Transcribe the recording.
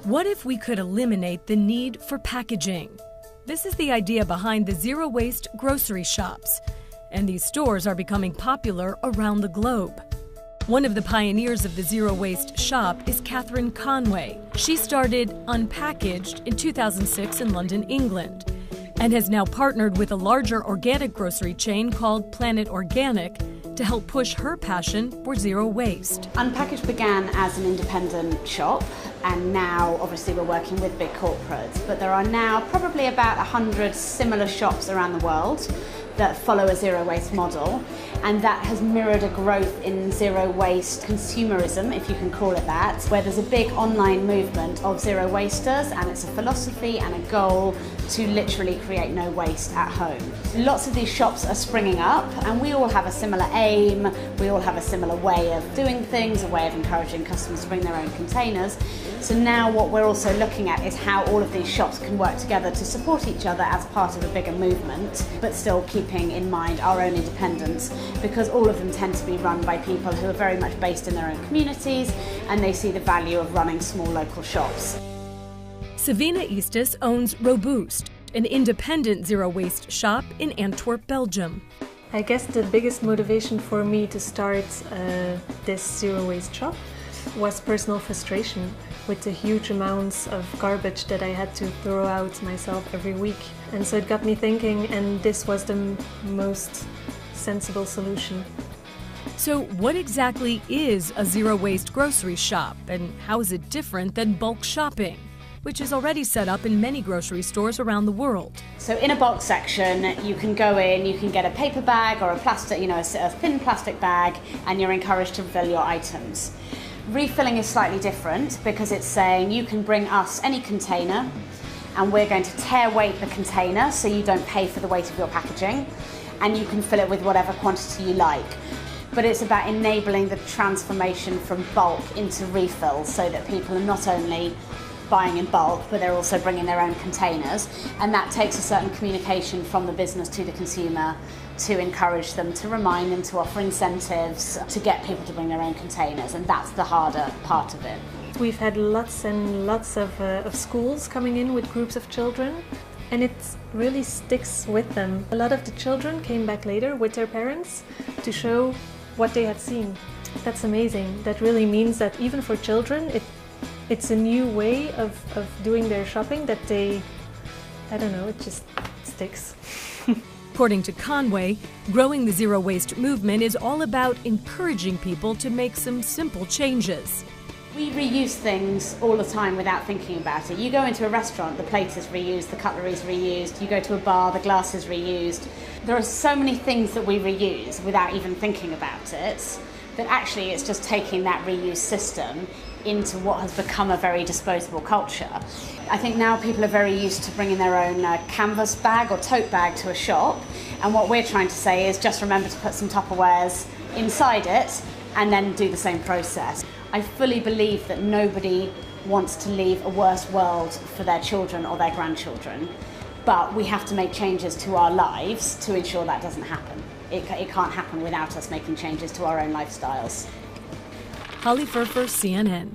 What if we could eliminate the need for packaging? This is the idea behind the zero-waste grocery shops, and these stores are becoming popular around the globe. One of the pioneers of the zero-waste shop is Catherine Conway. She started Unpackaged in 2006 in London, England, and has now partnered with a larger organic grocery chain called Planet Organic to help push her passion for zero waste. Unpackaged began as an independent shop, and now obviously we're working with big corporates, but there are now probably about 100 similar shops around the world that follow a zero waste model, and that has mirrored a growth in zero waste consumerism, if you can call it that, where there's a big online movement of zero wasters, and it's a philosophy and a goal to literally create no waste at home. Lots of these shops are springing up, and we all have a similar aim, we all have a similar way of doing things, a way of encouraging customers to bring their own containers. So now what we're also looking at is how all of these shops can work together to support each other as part of a bigger movement, but still keeping in mind our own independence, because all of them tend to be run by people who are very much based in their own communities, and they see the value of running small local shops. Savina Eastis owns Robuust, an independent zero-waste shop in Antwerp, Belgium. I guess the biggest motivation for me to start this zero-waste shop was personal frustration with the huge amounts of garbage that I had to throw out myself every week. And so it got me thinking, and this was the most sensible solution. So what exactly is a zero-waste grocery shop, and how is it different than bulk shopping, which is already set up in many grocery stores around the world? So in a bulk section, you can go in, you can get a paper bag or a plastic, a thin plastic bag, and you're encouraged to fill your items. Refilling is slightly different because it's saying you can bring us any container, and we're going to tear weight the container so you don't pay for the weight of your packaging, and you can fill it with whatever quantity you like. But it's about enabling the transformation from bulk into refills so that people are not only buying in bulk, but they're also bringing their own containers, and that takes a certain communication from the business to the consumer to encourage them, to remind them, to offer incentives, to get people to bring their own containers, and that's the harder part of it. We've had lots and lots of schools coming in with groups of children, and it really sticks with them. A lot of the children came back later with their parents to show what they had seen. That's amazing. That really means that even for children, it's a new way of doing their shopping that it just sticks. According to Conway, growing the zero-waste movement is all about encouraging people to make some simple changes. We reuse things all the time without thinking about it. You go into a restaurant, the plate is reused, the cutlery is reused. You go to a bar, the glass is reused. There are so many things that we reuse without even thinking about it, that actually it's just taking that reuse system into what has become a very disposable culture. I think now people are very used to bringing their own canvas bag or tote bag to a shop, and what we're trying to say is just remember to put some Tupperwares inside it and then do the same process. I fully believe that nobody wants to leave a worse world for their children or their grandchildren, but we have to make changes to our lives to ensure that doesn't happen. It can't happen without us making changes to our own lifestyles. Holly Furfer, CNN.